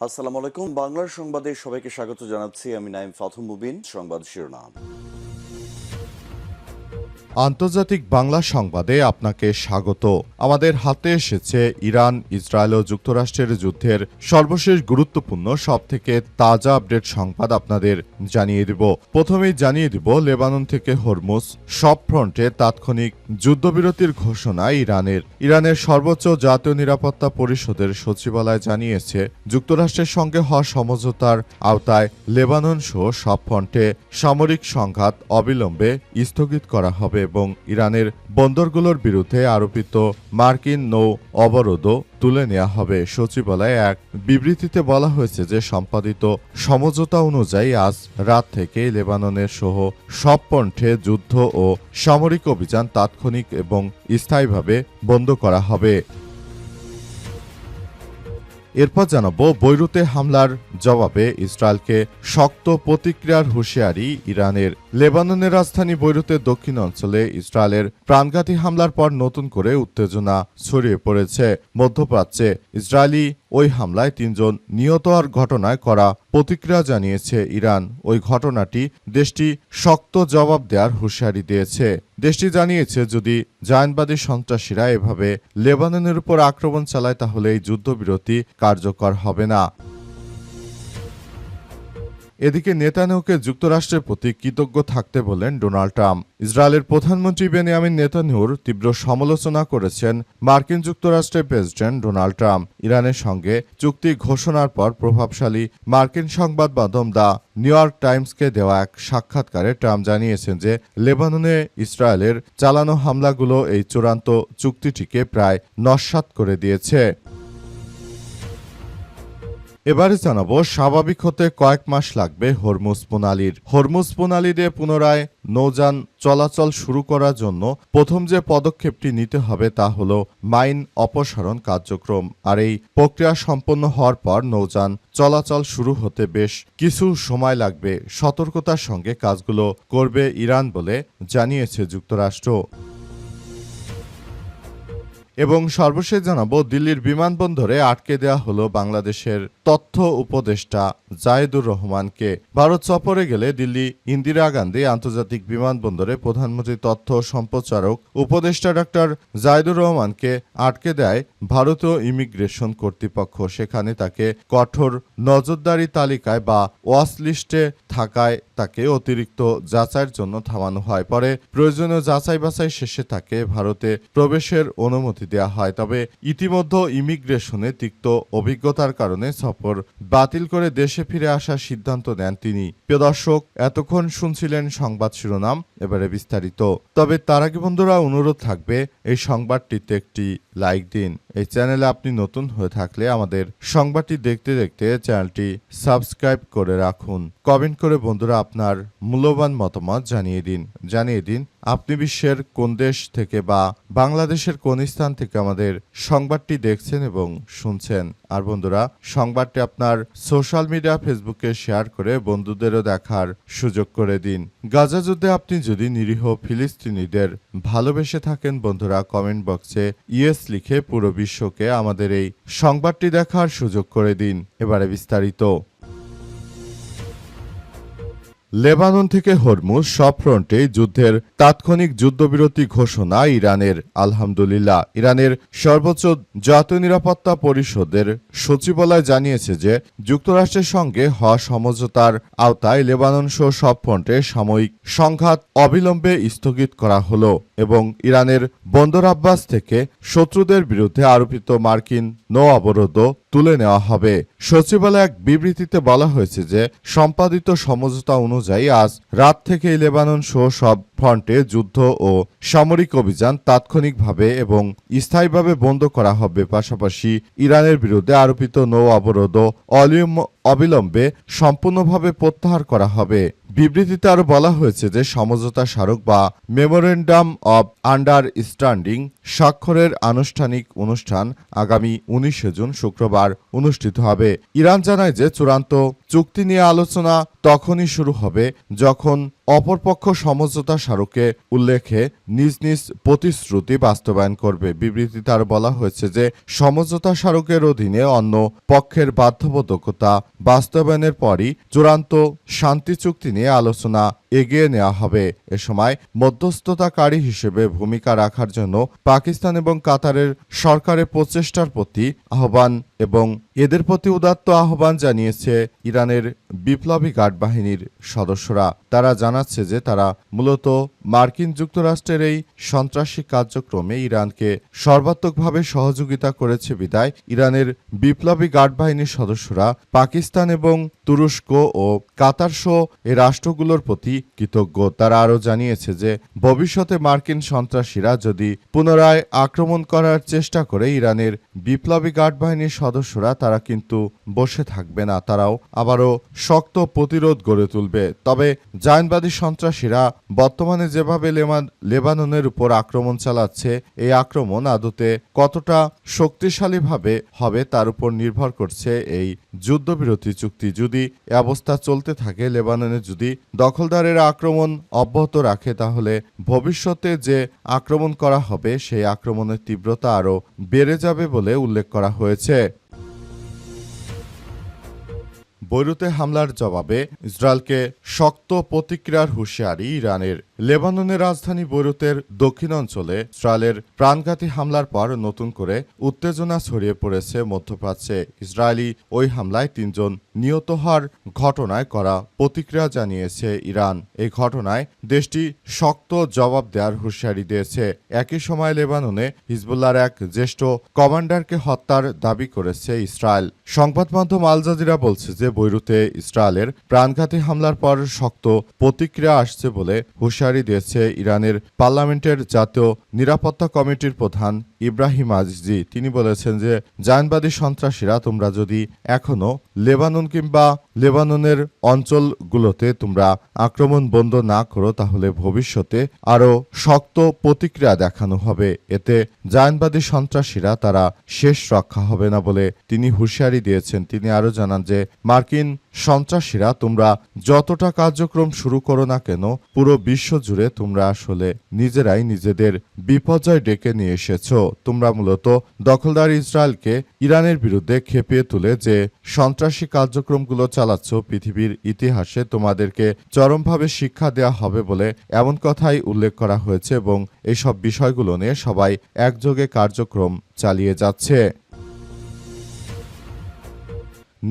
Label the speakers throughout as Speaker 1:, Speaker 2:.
Speaker 1: আসসালামু আলাইকুম। বাংলার সংবাদে সবাইকে স্বাগত জানাচ্ছি। আমি নাইম ফাথুম মুবিন। সংবাদ শিরোনাম।
Speaker 2: আন্তর্জাতিক বাংলা সংবাদে আপনাকে স্বাগত। আমাদের হাতে এসেছে ইরান, ইসরায়েল ও যুক্তরাষ্ট্রের যুদ্ধের সর্বশেষ গুরুত্বপূর্ণ সবথেকে তাজা আপডেট সংবাদ আপনাদের জানিয়ে দিব। প্রথমেই জানিয়ে দিব লেবানন থেকে হরমুজ সব ফ্রন্টে তাৎক্ষণিক যুদ্ধবিরতির ঘোষণা ইরানের সর্বোচ্চ জাতীয় নিরাপত্তা পরিষদের সচিবালয় জানিয়েছে যুক্তরাষ্ট্রের সঙ্গে হওয়া সমঝোতার আওতায় লেবানন সহ সব ফ্রন্টে সামরিক সংঘাত অবিলম্বে স্থগিত করা হবে এবং ইরানের বন্দরগুলোর বিরুদ্ধে আরোপিত মার্কিন নৌ অবরোধও তুলে নেওয়া হবে। সচিবালয়ে এক বিবৃতিতে বলা হয়েছে যে সম্পাদিত সমঝোতা অনুযায়ী আজ রাত থেকে লেবাননের সহ সব পন্থে যুদ্ধ ও সামরিক অভিযান তাৎক্ষণিক এবং স্থায়ীভাবে বন্ধ করা হবে। এরপর জানাবো বৈরুতে হামলার জবাবে ইসরায়েলকে শক্ত প্রতিক্রিয়ার হুঁশিয়ারি ইরানের। লেবাননের রাজধানী বৈরুতের দক্ষিণ অঞ্চলে ইসরায়েলের প্রাণঘাতী হামলার পর নতুন করে উত্তেজনা ছড়িয়ে পড়েছে মধ্যপ্রাচ্যে। ইসরায়েলি ওই হামলায় ৩ জন নিহত হওয়ার ঘটনায় কড়া প্রতিক্রিয়া জানিয়েছে ইরান। ওই ঘটনাটি দেশটি শক্ত জবাব দেওয়ার হুঁশিয়ারি দিয়েছে। দেশটি জানিয়েছে যদি জায়নবাদী সন্ত্রাসীরা এভাবে লেবাননের উপর আক্রমণ চালায় তাহলে এই যুদ্ধবিরতি কার্যকর হবে না। এদিকে নেতানিয়াহুকে যুক্তরাষ্ট্রের প্রতি কৃতজ্ঞ থাকতে বললেন ডোনাল্ড ট্রাম্প। ইসরায়েলের প্রধানমন্ত্রী বেনিয়ামিন নেতানিয়াহুর তীব্র সমালোচনা করেছেন মার্কিন যুক্তরাষ্ট্রের প্রেসিডেন্ট ডোনাল্ড ট্রাম্প। ইরানের সঙ্গে চুক্তি ঘোষণার পর প্রভাবশালী মার্কিন সংবাদ মাধ্যম দ্য নিউ ইয়র্ক টাইমসকে দেওয়া এক সাক্ষাৎকারে ট্রাম্প জানিয়েছেন যে লেবাননে ইসরায়েলের চালানো হামলাগুলো এই চূড়ান্ত চুক্তিটিকে প্রায় নস্যাৎ করে দিয়েছে। এবারে জানাবো স্বাভাবিক হতে কয়েক মাস লাগবে হরমুজ প্রণালীর। হরমুজ প্রণালী দিয়ে পুনরায় নৌযান চলাচল শুরু করার জন্য প্রথম যে পদক্ষেপটি নিতে হবে তা হল মাইন অপসারণ কার্যক্রম। আর এই প্রক্রিয়া সম্পন্ন হওয়ার পর নৌযান চলাচল শুরু হতে বেশ কিছু সময় লাগবে। সতর্কতার সঙ্গে কাজগুলো করবে ইরান বলে জানিয়েছে যুক্তরাষ্ট্র। এবং সর্বশেষ জানাবো দিল্লির বিমানবন্দরে আটকে দেওয়া হলো বাংলাদেশের তথ্য উপদেষ্টা জায়েদুর রহমানকে। ভারত সফরে গেলে দিল্লি ইন্দিরা গান্ধী আন্তর্জাতিক বিমানবন্দরে প্রধানমন্ত্রী তথ্য সম্প্রচারক উপদেষ্টা ডক্টর জায়েদুর রহমানকে আটকে দেয় ভারতীয় ইমিগ্রেশন কর্তৃপক্ষ। সেখানে তাকে কঠোর নজরদারি তালিকায় বা ওয়াচ লিস্টে থাকায় তাকে অতিরিক্ত যাচাইয়ের জন্য থামানো হয়। পরে প্রয়োজনীয় যাচাই বাছাই শেষে তাকে ভারতে প্রবেশের অনুমতি দেওয়া হয়। তবে ইতিমধ্যে ইমিগ্রেশনে তিক্ত অভিজ্ঞতার কারণে সফর বাতিল করে দেশে ফিরে আসার সিদ্ধান্ত নেন তিনি। প্রিয় দর্শক, এতক্ষণ শুনছিলেন সংবাদ শিরোনাম, এবারে বিস্তারিত। তবে তার আগে বন্ধুরা অনুরোধ থাকবে এই সংবাদটিতে একটি লাইক দিন। এই চ্যানেলে আপনি নতুন হয়ে থাকলে আমাদের সংবাদটি দেখতে দেখতে চ্যানেলটি সাবস্ক্রাইব করে রাখুন। কমেন্ট করে বন্ধুরা আপনার মূল্যবান মতামত জানিয়ে দিন আপনি বিশ্বের কোন দেশ থেকে বা বাংলাদেশের কোন স্থান থেকে আমাদের সংবাদটি দেখছেন এবং শুনছেন। আর বন্ধুরা, সংবাদটি আপনার সোশ্যাল মিডিয়া ফেসবুকে শেয়ার করে বন্ধুদেরও দেখার সুযোগ করে দিন। গাজা যুদ্ধে আপনি যদি নিরীহ ফিলিস্তিনিদের ভালোবেসে থাকেন বন্ধুরা, কমেন্ট বক্সে ইয়েস লিখে পুরো বিশ্বকে আমাদের এই সংবাদটি দেখার সুযোগ করে দিন। এবারে বিস্তারিত। লেবানন থেকে হরমুজ সব ফ্রন্টে যুদ্ধের তাৎক্ষণিক যুদ্ধবিরতি ঘোষণা ইরানের। আলহামদুলিল্লাহ, ইরানের সর্বোচ্চ জাতীয় নিরাপত্তা পরিষদের সচিবালয় জানিয়েছে যে যুক্তরাষ্ট্রের সঙ্গে হওয়া সমঝোতার আওতায় লেবানন সহ সব ফ্রন্টে সাময়িক সংঘাত অবিলম্বে স্থগিত করা হলো এবং ইরানের বন্দর আব্বাস থেকে শত্রুদের বিরুদ্ধে আরোপিত মার্কিন নৌ অবরোধও তুলে নেওয়া হবে। সচিবালয়ে এক বিবৃতিতে বলা হয়েছে যে সম্পাদিত সমঝোতা অনুযায়ী আজ রাত থেকে লেবানন সহ সব ফ্রন্টে যুদ্ধ ও সামরিক অভিযান তাৎক্ষণিকভাবে এবং স্থায়ীভাবে বন্ধ করা হবে। পাশাপাশি ইরানের বিরুদ্ধে আরোপিত নৌ অবরোধও অবিলম্বে সম্পূর্ণভাবে প্রত্যাহার করা হবে। বিবৃতিতে আরও বলা হয়েছে যে সমঝোতা স্মারক বা মেমোরেন্ডাম অব আন্ডারস্ট্যান্ডিং স্বাক্ষরের আনুষ্ঠানিক অনুষ্ঠান আগামী 19 জুন শুক্রবার অনুষ্ঠিত হবে। ইরান জানায় যে চূড়ান্ত চুক্তি নিয়ে আলোচনা তখনই শুরু হবে যখন অপরপক্ষ সমঝোতা স্মারকে উল্লেখে নিজ নিজ প্রতিশ্রুতি বাস্তবায়ন করবে। বিবৃতিতে আরও বলা হয়েছে যে সমঝোতা স্মারকের অধীনে অন্য পক্ষের বাধ্যবাধকতা বাস্তবায়নের পরই চূড়ান্ত শান্তি চুক্তি নিয়ে আলোচনা এগিয়ে নেওয়া হবে। এ সময় মধ্যস্থতাকারী হিসেবে ভূমিকা রাখার জন্য পাকিস্তান এবং কাতারের সরকারের প্রচেষ্টার প্রতি আহ্বান এবং এদের প্রতি উদাত্ত আহ্বান জানিয়েছে ইরানের বিপ্লবী গার্ড বাহিনীর সদস্যরা। তারা জানাচ্ছে যে তারা মূলত মার্কিন যুক্তরাষ্ট্রের এই সন্ত্রাসী কার্যক্রমে ইরানকে সর্বাত্মকভাবে সহযোগিতা করেছে বিদায় ইরানের বিপ্লবী গার্ড বাহিনীর সদস্যরা পাকিস্তান এবং তুরস্ক ও কাতার সহ এই রাষ্ট্রগুলোর প্রতি কৃতজ্ঞ। তারা আরও জানিয়েছে যে ভবিষ্যতে মার্কিন সন্ত্রাসীরা যদি পুনরায় আক্রমণ করার চেষ্টা করে ইরানের বিপ্লবী গার্ড বাহিনীর সদস্যরা তারা কিন্তু বসে থাকবে না, তারাও আবারও শক্ত প্রতিরোধ গড়ে তুলবে। তবে জায়নবাদী সন্ত্রাসীরা বর্তমানে যেভাবে লেবাননের উপর আক্রমণ চালাচ্ছে, এই আক্রমণ আদতে কতটা শক্তিশালীভাবে হবে তার উপর নির্ভর করছে এই যুদ্ধবিরতি চুক্তি। যদি এ অবস্থা চলতে থাকে, লেবাননে যদি দখলদারেরা আক্রমণ অব্যাহত রাখে, তাহলে ভবিষ্যতে যে আক্রমণ করা হবে সেই আক্রমণের তীব্রতা আরও বেড়ে যাবে বলে উল্লেখ করা হয়েছে। বৈরুতে হামলার জবাবে ইসরায়েলকে শক্ত প্রতিক্রিয়ার হুঁশিয়ারি ইরানের। লেবাননের রাজধানী বৈরুতের দক্ষিণ অঞ্চলে ইসরায়েলের প্রাণঘাতী হামলার পর নতুন করে উত্তেজনা ছড়িয়ে পড়েছে মধ্যপ্রাচ্যে। ইসরায়েলি ওই হামলায় ৩ জন নিহত হওয়ার ঘটনায় করা প্রতিক্রিয়া জানিয়েছে ইরান। এই ঘটনায় দেশটি শক্ত জবাব দেওয়ার হুঁশিয়ারি দিয়েছে। একই সময় লেবাননে হিজবুল্লাহর এক জ্যেষ্ঠ কমান্ডারকে হত্যার দাবি করেছে ইসরায়েল। সংবাদ মাধ্যম আল জাজিরা বলছে যে বৈরুতে ইসরায়েলের প্রাণঘাতী হামলার পর শক্ত প্রতিক্রিয়া আসছে বলে হুঁশিয়ারি দিয়েছে ইরানের পার্লামেন্টের জাতীয় নিরাপত্তা কমিটির প্রধান ইব্রাহিম আজিজি। তিনি বলেছেন যে জায়নবাদী সন্ত্রাসীরা তোমরা যদি এখনো লেবানন কিংবা লেবাননের অঞ্চলগুলোতে তোমরা আক্রমণ বন্ধ না করো, তাহলে ভবিষ্যতে আরও শক্ত প্রতিক্রিয়া দেখানো হবে। এতে জায়নবাদী সন্ত্রাসীরা তারা শেষ রক্ষা হবে না বলে তিনি হুঁশিয়ারি দিয়েছেন। তিনি আরও জানান যে মার্কিন সন্ত্রাসীরা তোমরা যতটা কার্যক্রম শুরু করো না কেন, পুরো বিশ্ব জুড়ে তোমরা আসলে নিজেরাই নিজেদের বিপর্যয় ডেকে নিয়ে এসেছো। তোমরা মূলত দখলদার ইসরায়েলকে ইরানের বিরুদ্ধে খেপিয়ে তুলে যে সন্ত্রাসী কার্যক্রমগুলো চালাচ্ছ, পৃথিবীর ইতিহাসে তোমাদেরকে চরমভাবে শিক্ষা দেওয়া হবে বলে এমন কথাই উল্লেখ করা হয়েছে এবং এইসব বিষয়গুলো নিয়ে সবাই একযোগে কার্যক্রম চালিয়ে যাচ্ছে।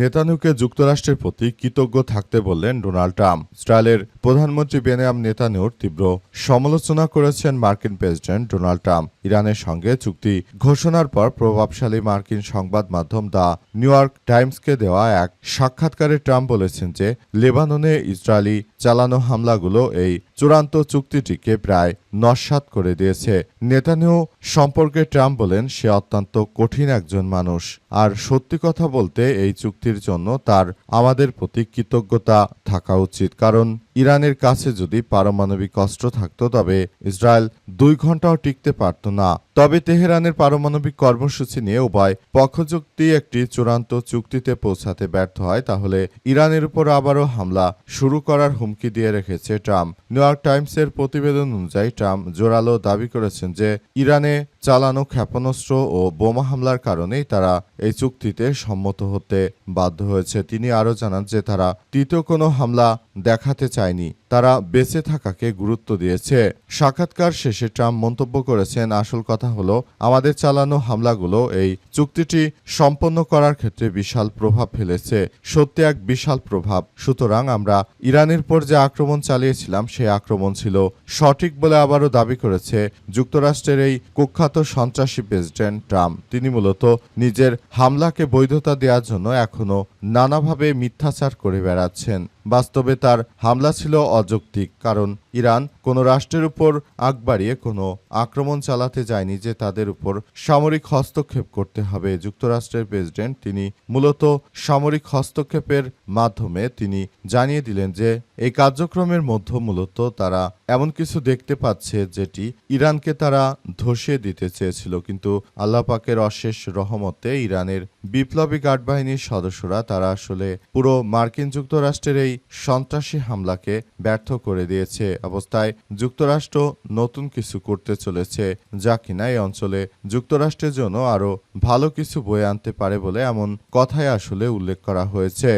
Speaker 2: নেতানিয়াহুকে যুক্তরাষ্ট্রের প্রতি কৃতজ্ঞ থাকতে বললেন ডোনাল্ড ট্রাম্প। ইসরায়েলের প্রধানমন্ত্রী বেনিয়ামিন নেতানিয়াহুর তীব্র সমালোচনা করেছেন মার্কিন প্রেসিডেন্ট ডোনাল্ড ট্রাম্প। ইরানের সঙ্গে চুক্তি ঘোষণার পর প্রভাবশালী মার্কিন সংবাদ মাধ্যম দ্য নিউ ইয়র্ক টাইমসকে দেওয়া এক সাক্ষাৎকারে ট্রাম্প বলেছেন যে লেবাননে ইসরায়েলি চালানো হামলাগুলো এই চূড়ান্ত চুক্তিটিকে প্রায় নস্যাৎ করে দিয়েছে। নেতানিয়াহু সম্পর্কে ট্রাম্প বলেন, সে অত্যন্ত কঠিন একজন মানুষ, আর সত্যি কথা বলতে এই চুক্তির জন্য তার আমাদের প্রতি কৃতজ্ঞতা থাকা উচিত। কারণ ইরানের কাছে যদি পারমাণবিক অস্ত্র থাকতো তবে ইসরায়েল 2 ঘন্টাও টিকতে পারত না। তবে তেহরানের পারমাণবিক কর্মসূচি নিয়ে উভয় পক্ষ যদি একটি চূড়ান্ত চুক্তিতে পৌঁছাতে ব্যর্থ হয়, তাহলে ইরানের উপর আবারও হামলা শুরু করার হুমকি দিয়ে রেখেছে ট্রাম্প। নিউ ইয়র্ক টাইমসের প্রতিবেদন অনুযায়ী ট্রাম্প জোরালো দাবি করেছেন যে ইরানে চালানো ক্ষেপণাস্ত্র ও বোমা হামলার কারণেই তারা এই চুক্তিতে সম্মত হতে বাধ্য হয়েছে। তিনি আরও জানান যে তারা তৃতীয় কোনো হামলা দেখাতে চায়নি, তারা বেঁচে থাকাকে গুরুত্ব দিয়েছে। সাক্ষাৎকার শেষে ট্রাম্প মন্তব্য করেছেন, আসল কথা হলো আমাদের চালানো হামলাগুলো এই চুক্তিটি সম্পন্ন করার ক্ষেত্রে বিশাল প্রভাব ফেলেছে, সত্যি এক বিশাল প্রভাব। সুতরাং আমরা ইরানের পর যে আক্রমণ চালিয়েছিলাম সেই আক্রমণ ছিল সঠিক বলে আবারও দাবি করেছে যুক্তরাষ্ট্রের এই কুখ্যাত সন্ত্রাসী প্রেসিডেন্ট ট্রাম্প। তিনি মূলত নিজের হামলাকে বৈধতা দেওয়ার জন্য এখনো নানাভাবে মিথ্যাচার করে বেড়াচ্ছেন। বাস্তবে তার হামলা ছিল অযৌক্তিক, কারণ ইরান কোনো রাষ্ট্রের উপর আগ বাড়িয়ে কোনো আক্রমণ চালাতে যায়নি যে তাদের উপর সামরিক হস্তক্ষেপ করতে হবে। যুক্তরাষ্ট্রের প্রেসিডেন্ট তিনি মূলত সামরিক হস্তক্ষেপের মাধ্যমে তিনি জানিয়ে দিলেন যে এই কার্যক্রমের মধ্যে মূলত তারা এমন কিছু দেখতে পাচ্ছে যেটি ইরানকে তারা ধসিয়ে দিতে চেয়েছিল, কিন্তু আল্লাহ পাকের অশেষ রহমতে ইরানের বিপ্লবী গার্ড বাহিনীর সদস্যরা তারা আসলে পুরো মার্কিন যুক্তরাষ্ট্রের এই সন্ত্রাসী হামলাকে ব্যর্থ করে দিয়েছে। অবস্থায় যুক্তরাষ্ট্র নতুন কিছু করতে চলেছে, যা কিনা এই অঞ্চলে যুক্তরাষ্ট্রের জন্য আরও ভালো কিছু বয়ে আনতে পারে বলে এমন কথাই আসলে উল্লেখ করা হয়েছে।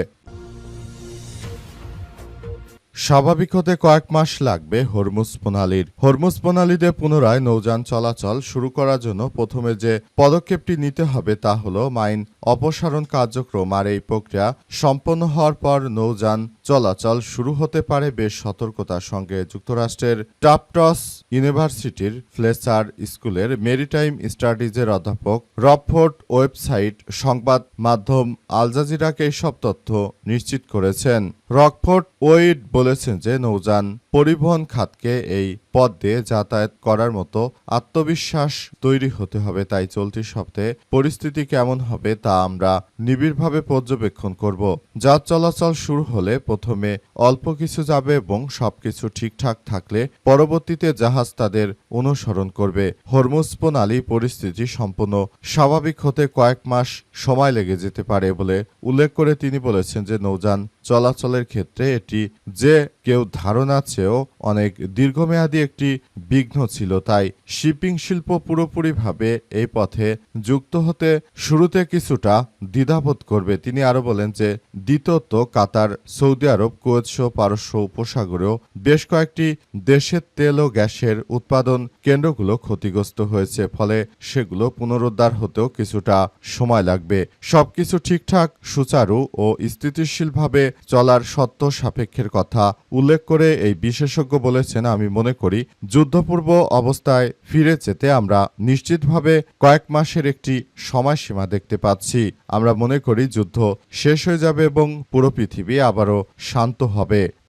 Speaker 2: স্বাভাবিক হতে কয়েক মাস লাগবে হরমুজ প্রণালীর। হরমুজ প্রণালীতে পুনরায় নৌযান চলাচল শুরু করার জন্য প্রথমে যে পদক্ষেপটি নিতে হবে তা হল মাইন অপসারণ কার্যক্রম। আর এই প্রক্রিয়া সম্পন্ন হওয়ার পর নৌযান চলাচল শুরু হতে পারে বেশ সতর্কতার সঙ্গে। যুক্তরাষ্ট্রের টাফটস ইউনিভার্সিটির ফ্লেচার স্কুলের মেরিটাইম স্টাডিজের অধ্যাপক রবফোর্ড ওয়েবসাইট সংবাদ মাধ্যম আল জাজিরাকে এইসব তথ্য নিশ্চিত করেছেন। রকফোর্ড ওয়েড বলেছেন যে নৌযান পরিবহন খাতকে এই পথ দিয়ে যাতায়াত করার মতো আত্মবিশ্বাস তৈরি হতে হবে। তাই চলতি সপ্তাহে পরিস্থিতি কেমন হবে তা আমরা নিবিড়ভাবে পর্যবেক্ষণ করব। যাত্রা চলাচল শুরু হলে প্রথমে অল্প কিছু যাবে এবং সবকিছু ঠিকঠাক থাকলে পরবর্তীতে জাহাজ তাদের অনুসরণ করবে। হরমুজ প্রণালী পরিস্থিতি সম্পূর্ণ স্বাভাবিক হতে কয়েক মাস সময় লেগে যেতে পারে বলে উল্লেখ করে তিনি বলেছেন যে নৌযান চলাচলের ক্ষেত্রে এটি যে কেউ ধারণার চেয়েও অনেক দীর্ঘমেয়াদী একটি বিঘ্ন ছিল। তাই শিপিং শিল্প পুরোপুরিভাবে এই পথে যুক্ত হতে শুরুতে কিছুটা দ্বিধাবোধ করবে। তিনি আরো বলেন যে দ্বিতীয়ত কাতার, সৌদি আরব, কুয়েত সহ পারস্য উপসাগরেও বেশ কয়েকটি দেশের তেল ও গ্যাসের উৎপাদন কেন্দ্রগুলো ক্ষতিগ্রস্ত হয়েছে, ফলে সেগুলো পুনরুদ্ধার হতেও কিছুটা সময় লাগবে। সবকিছু ঠিকঠাক, সুচারু ও স্থিতিশীলভাবে চলার শর্ত সাপেক্ষের কথা উল্লেখ করে এই বিশেষজ্ঞ বলেছেন, আমি মনে করি যুদ্ধপূর্ব অবস্থায় ফিরে যেতে আমরা নিশ্চিতভাবে কয়েক মাসের একটি সময়সীমা দেখতে পাচ্ছি। আমরা মনে করি যুদ্ধ শেষ হয়ে যাবে এবং পুরো পৃথিবী আবারও শান্ত হবে।